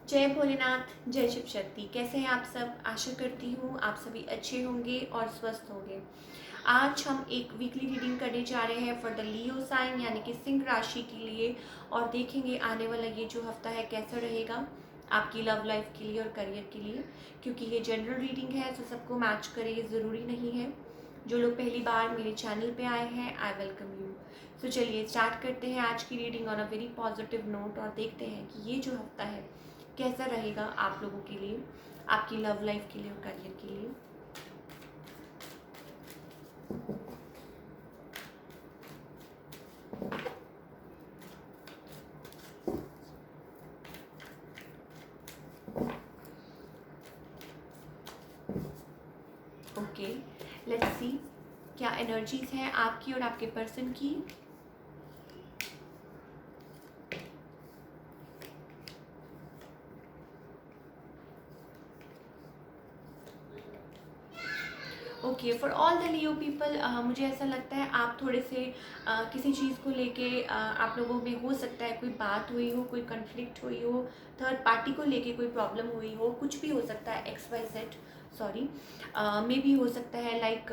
जय भोलेनाथ, जय शिव शक्ति। कैसे हैं आप सब? आशा करती हूँ आप सभी अच्छे होंगे और स्वस्थ होंगे। आज हम एक वीकली रीडिंग करने जा रहे हैं फॉर द लियो साइन यानी कि सिंह राशि के लिए, और देखेंगे आने वाला ये जो हफ्ता है कैसा रहेगा आपकी लव लाइफ के लिए और करियर के लिए। क्योंकि ये जनरल रीडिंग है तो सबको मैच करे ये ज़रूरी नहीं है। जो लोग पहली बार मेरे चैनल पे आए हैं, आई वेलकम यू। तो चलिए स्टार्ट करते हैं आज की reading on a very positive note, और देखते हैं कि ये जो हफ्ता है कैसा रहेगा आप लोगों के लिए, आपकी लव लाइफ के लिए और करियर के लिए। ओके, लेट्स सी क्या एनर्जीज हैं आपकी और आपके पर्सन की। Okay, for all the Leo people, मुझे ऐसा लगता है आप थोड़े से किसी चीज़ को लेके आप लोगों में हो सकता है कोई बात हुई हो, कोई कन्फ्लिक्ट हुई हो, थर्ड पार्टी को लेके कोई प्रॉब्लम हुई हो, कुछ भी हो सकता है, एक्स वाई जेड, सॉरी, में भी हो सकता है, लाइक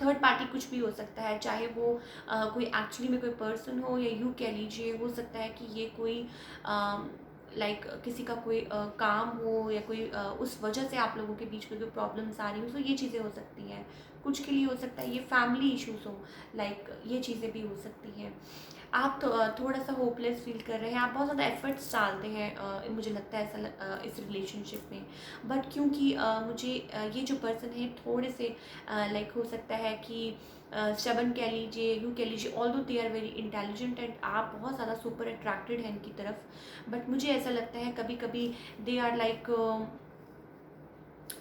थर्ड पार्टी कुछ भी हो सकता है, चाहे वो कोई एक्चुअली में कोई पर्सन हो या यूँ कह लीजिए हो सकता है कि ये कोई लाइक किसी का कोई काम हो या कोई उस वजह से आप लोगों के बीच में कोई प्रॉब्लम्स आ रही हो, तो ये चीज़ें हो सकती हैं। कुछ के लिए हो सकता है ये फैमिली इश्यूज हो, लाइक ये चीज़ें भी हो सकती हैं। आप तो थोड़ा सा होपलेस फील कर रहे हैं, आप बहुत ज़्यादा एफर्ट्स डालते हैं, मुझे लगता है ऐसा इस रिलेशनशिप में। बट क्योंकि मुझे ये जो पर्सन है थोड़े से लाइक हो सकता है कि स्टबन कह लीजिए, यूँ कह लीजिए, although they are very intelligent and आप बहुत ज़्यादा सुपर अट्रैक्टेड हैं इनकी तरफ। बट मुझे ऐसा लगता है कभी कभी दे आर लाइक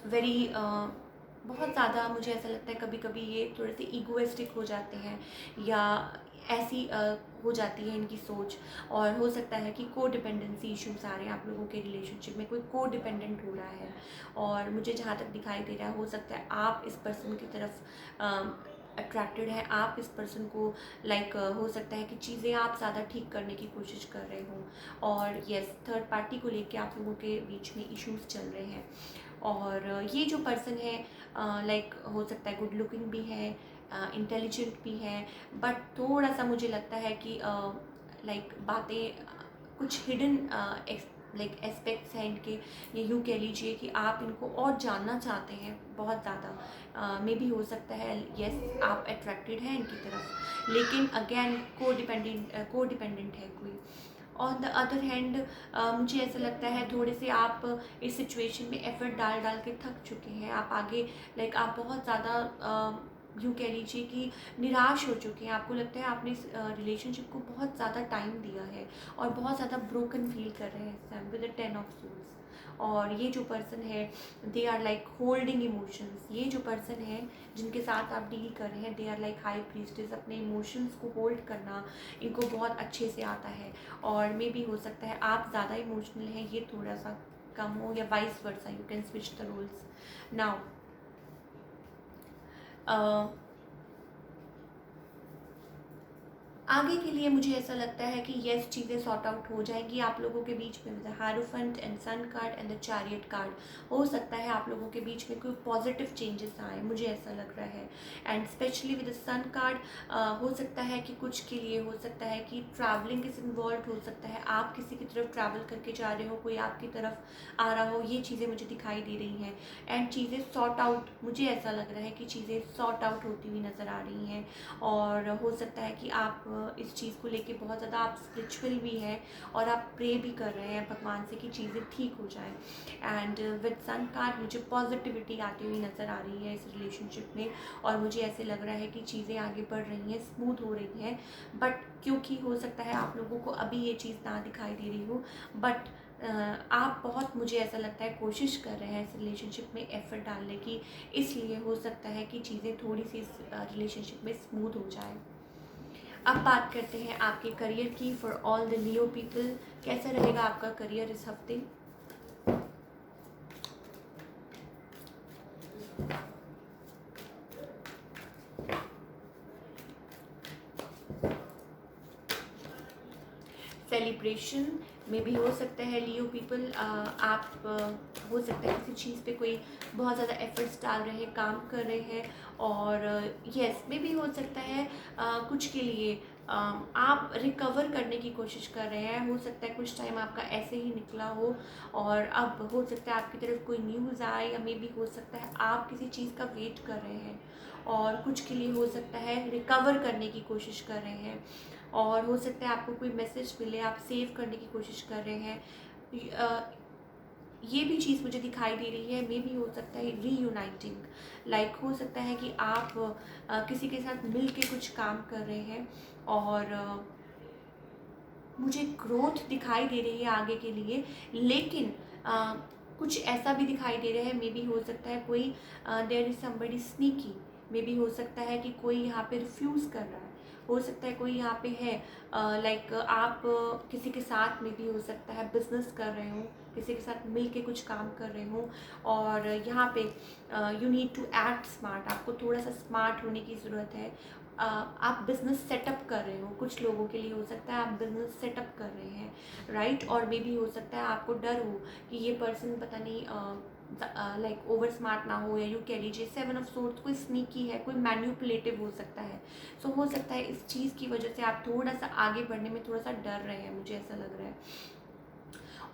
वेरी बहुत ज़्यादा, मुझे ऐसा लगता है कभी कभी ये थोड़े से ईगोइस्टिक हो जाते हैं, या ऐसी हो जाती है इनकी सोच। और हो सकता है कि को डिपेंडेंसी इश्यूज आ रहे हैं आप लोगों के रिलेशनशिप में, कोई को डिपेंडेंट हो रहा है। और मुझे जहाँ तक दिखाई दे रहा है हो सकता है आप इस पर्सन की तरफ अट्रैक्टेड है, आप इस पर्सन को लाइक हो सकता है कि चीज़ें आप ज़्यादा ठीक करने की कोशिश कर रहे हो। और यस, थर्ड पार्टी को लेके आप लोगों के बीच में इश्यूज चल रहे हैं। और ये जो पर्सन है लाइक हो सकता है गुड लुकिंग भी है, इंटेलिजेंट भी है, बट थोड़ा सा मुझे लगता है कि लाइक बातें कुछ हिडन लाइक एस्पेक्ट्स हैं इनके, ये यूँ कह लीजिए कि आप इनको और जानना चाहते हैं बहुत ज़्यादा। मे भी हो सकता है यस आप अट्रैक्टेड हैं इनकी तरफ, लेकिन अगेन को डिपेंडेंट है कोई। ऑन द अदर हैंड मुझे ऐसा लगता है थोड़े से आप इस सिचुएशन में एफर्ट डाल डाल के थक चुके हैं, आप आगे लाइक आप बहुत ज़्यादा यूँ कह लीजिए कि निराश हो चुके हैं। आपको लगता है आपने इस रिलेशनशिप को बहुत ज़्यादा टाइम दिया है और बहुत ज़्यादा ब्रोकन फील कर रहे हैं इस time with the 10 of suits. और ये जो पर्सन है they are like holding emotions. ये जो पर्सन है जिनके साथ आप डील कर रहे हैं they are like high priestess. अपने इमोशंस को होल्ड करना इनको बहुत अच्छे से आता है। और मे भी हो सकता है आप ज़्यादा इमोशनल हैं, ये थोड़ा सा कम हो, या vice versa, you can switch the roles now. आगे के लिए मुझे ऐसा लगता है कि यस चीज़ें सॉर्ट आउट हो जाएंगी आप लोगों के बीच में with hierophant and sun card and the chariot card. हो सकता है आप लोगों के बीच में कोई पॉजिटिव चेंजेस आए, मुझे ऐसा लग रहा है। And specially with the sun card हो सकता है कि कुछ के लिए हो सकता है कि ट्रैवलिंग इज इन्वॉल्व, हो सकता है आप किसी की तरफ ट्रैवल करके जा रहे हो, कोई आपकी तरफ आ रहा हो, ये चीज़ें मुझे दिखाई दे रही हैं। एंड चीज़ें सॉर्ट आउट, मुझे ऐसा लग रहा है कि चीज़ें सॉर्ट आउट होती हुई नज़र आ रही हैं। और हो सकता है कि आप इस चीज़ को लेके बहुत ज़्यादा आप स्पिरिचुअल भी हैं और आप प्रे भी कर रहे हैं भगवान से कि चीज़ें ठीक हो जाएं। एंड विद सन कार्ड मुझे पॉजिटिविटी आती हुई नज़र आ रही है इस रिलेशनशिप में, और मुझे ऐसे लग रहा है कि चीज़ें आगे बढ़ रही हैं, स्मूथ हो रही हैं। बट क्योंकि हो सकता है आप लोगों को अभी ये चीज़ ना दिखाई दे रही हो, बट आप बहुत, मुझे ऐसा लगता है, कोशिश कर रहे हैं इस रिलेशनशिप में एफर्ट डालने की, इसलिए हो सकता है कि चीज़ें थोड़ी सी इस रिलेशनशिप में स्मूथ हो जाए। अब बात करते हैं आपके करियर की for all the Leo people. कैसा रहेगा आपका करियर इस हफ्ते? सेलिब्रेशन में भी हो सकता है लियो पीपल। आप हो सकता है किसी चीज़ पे कोई बहुत ज़्यादा एफर्ट्स डाल रहे हैं, काम कर रहे हैं, और यस में भी हो सकता है कुछ के लिए आप रिकवर करने की कोशिश कर रहे हैं। हो सकता है कुछ टाइम आपका ऐसे ही निकला हो, और अब हो सकता है आपकी तरफ कोई न्यूज़ आए, या मे भी हो सकता है आप किसी चीज़ का वेट कर रहे हैं, और कुछ के लिए हो सकता है रिकवर करने की कोशिश कर रहे हैं, और हो सकता है आपको कोई मैसेज मिले, आप सेव करने की कोशिश कर रहे हैं। ये भी चीज़ मुझे दिखाई दे रही है। मे भी हो सकता है रीयूनाइटिंग, लाइक हो सकता है कि आप किसी के साथ मिल के कुछ काम कर रहे हैं, और मुझे ग्रोथ दिखाई दे रही है आगे के लिए। लेकिन कुछ ऐसा भी दिखाई दे रहा है, मे बी हो सकता है कोई there is somebody sneaky, maybe हो सकता है कि कोई यहाँ पे रिफ्यूज़ कर रहा है, हो सकता है कोई यहाँ पे है लाइक आप किसी के साथ में भी हो सकता है बिजनेस कर रहे हो, किसी के साथ मिल के कुछ काम कर रहे हो, और यहाँ पे you need to act smart, आपको थोड़ा सा स्मार्ट होने की ज़रूरत है। आप बिज़नेस सेटअप कर रहे हो, कुछ लोगों के लिए हो सकता है आप बिज़नेस सेटअप कर रहे हैं, राइट। और मे भी हो सकता है आपको डर हो कि ये पर्सन पता नहीं लाइक ओवर स्मार्ट ना हो, या यूँ कह लीजिए 7 ऑफ सोर्ड्स कोई स्नीकी है, कोई मैन्युपुलेटिव हो सकता है। सो हो सकता है इस चीज़ की वजह से आप थोड़ा सा आगे बढ़ने में थोड़ा सा डर रहे हैं, मुझे ऐसा लग रहा है।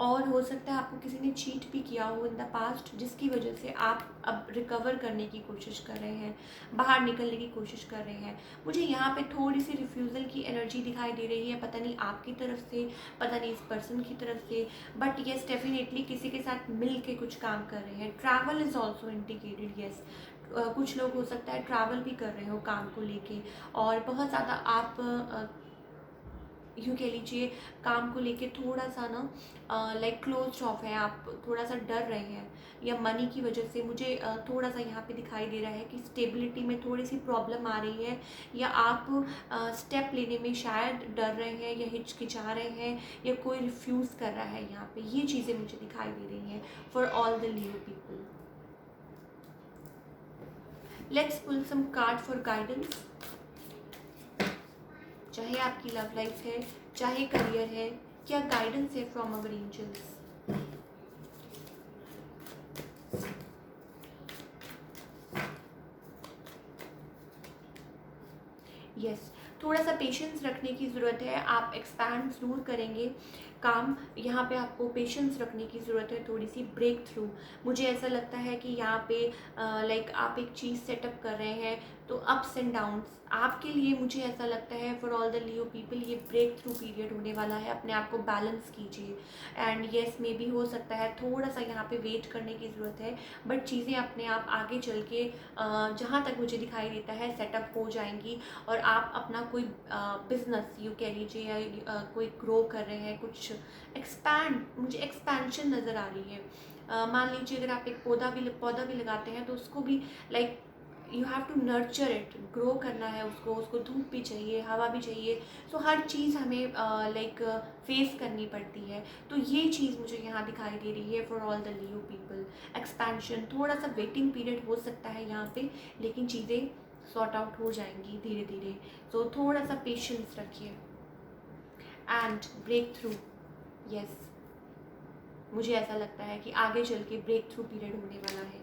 और हो सकता है आपको किसी ने चीट भी किया हो इन द पास्ट, जिसकी वजह से आप अब रिकवर करने की कोशिश कर रहे हैं, बाहर निकलने की कोशिश कर रहे हैं। मुझे यहाँ पे थोड़ी सी रिफ्यूज़ल की एनर्जी दिखाई दे रही है, पता नहीं आपकी तरफ से, पता नहीं इस पर्सन की तरफ से, बट येस डेफिनेटली किसी के साथ मिल के कुछ काम कर रहे हैं। Travel is also indicated, yes. कुछ लोग हो सकता है ट्रैवल भी कर रहे हो काम को लेके, और बहुत ज़्यादा आप यूँ कह लीजिए काम को लेके थोड़ा सा ना लाइक क्लोज ऑफ है, आप थोड़ा सा डर रहे हैं, या मनी की वजह से मुझे थोड़ा सा यहाँ पे दिखाई दे रहा है कि स्टेबिलिटी में थोड़ी सी प्रॉब्लम आ रही है, या आप स्टेप लेने में शायद डर रहे हैं, या हिचकिचा रहे हैं, या कोई रिफ्यूज़ कर रहा है। यहाँ पे ये चीज़ें मुझे दिखाई दे रही हैं for all the Leo people. Let's pull some card for guidance. चाहे आपकी लव लाइफ है, चाहे करियर है, क्या गाइडेंस है फ्रॉम अवर एंजल्स। यस, थोड़ा सा पेशेंस रखने की ज़रूरत है। आप एक्सपैंड ज़रूर करेंगे काम, यहाँ पे आपको पेशेंस रखने की ज़रूरत है, थोड़ी सी ब्रेक थ्रू। मुझे ऐसा लगता है कि यहाँ पे लाइक आप एक चीज़ सेटअप कर रहे हैं, तो अप्स एंड डाउन्स आपके लिए, मुझे ऐसा लगता है for all the Leo people ये ब्रेक थ्रू पीरियड होने वाला है। अपने आप को बैलेंस कीजिए, एंड येस मे भी हो सकता है थोड़ा सा यहाँ पे वेट करने की ज़रूरत है, बट चीज़ें अपने आप आगे चल के जहाँ तक मुझे दिखाई देता है सेटअप हो जाएंगी, और आप अपना कोई बिजनेस यू कह लीजिए, या कोई ग्रो कर रहे हैं, कुछ एक्सपैंड, मुझे एक्सपेंशन नज़र आ रही है। मान लीजिए अगर आप एक पौधा भी लगाते हैं, तो उसको भी like you have to nurture it, grow करना है उसको धूप भी चाहिए, हवा भी चाहिए। सो हर चीज़ हमें लाइक फेस करनी पड़ती है। तो ये चीज़ मुझे यहाँ दिखाई दे रही है for all the Leo people. Expansion, थोड़ा सा वेटिंग पीरियड हो सकता है यहाँ पे, लेकिन चीज़ें सॉर्ट आउट हो जाएंगी धीरे धीरे। सो थोड़ा सा पेशेंस रखिए एंड ब्रेक थ्रू। यस, मुझे ऐसा लगता है कि आगे चल के ब्रेक थ्रू पीरियड होने वाला है।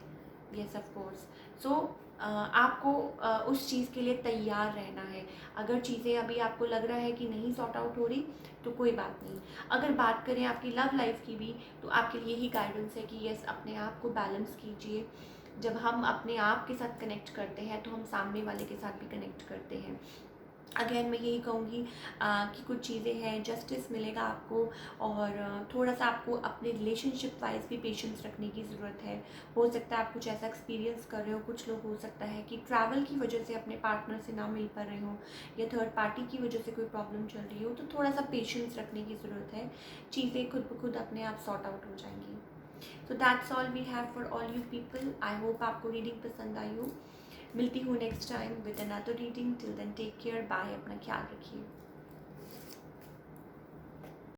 Yes of course. सो आपको उस चीज़ के लिए तैयार रहना है। अगर चीज़ें अभी आपको लग रहा है कि नहीं सॉर्ट आउट हो रही, तो कोई बात नहीं। अगर बात करें आपकी लव लाइफ की भी, तो आपके लिए यही गाइडेंस है कि यस अपने आप को बैलेंस कीजिए। जब हम अपने आप के साथ कनेक्ट करते हैं, तो हम सामने वाले के साथ भी कनेक्ट करते हैं। अगेन मैं यही कहूँगी कि कुछ चीज़ें हैं, जस्टिस मिलेगा आपको, और थोड़ा सा आपको अपने रिलेशनशिप वाइज भी पेशेंस रखने की ज़रूरत है। हो सकता है आप कुछ ऐसा एक्सपीरियंस कर रहे हो, कुछ लोग हो सकता है कि ट्रैवल की वजह से अपने पार्टनर से ना मिल पा रहे हो, या थर्ड पार्टी की वजह से कोई प्रॉब्लम चल रही हो, तो थोड़ा सा पेशेंस रखने की ज़रूरत है। चीज़ें खुद ब खुद अपने आप सॉर्ट आउट हो जाएंगी। So that's all we have for all you people. I hope आपको रीडिंग पसंद आई हो। मिलती हूँ next time with another reading. Till then take care, bye, अपना ख्याल रखिए।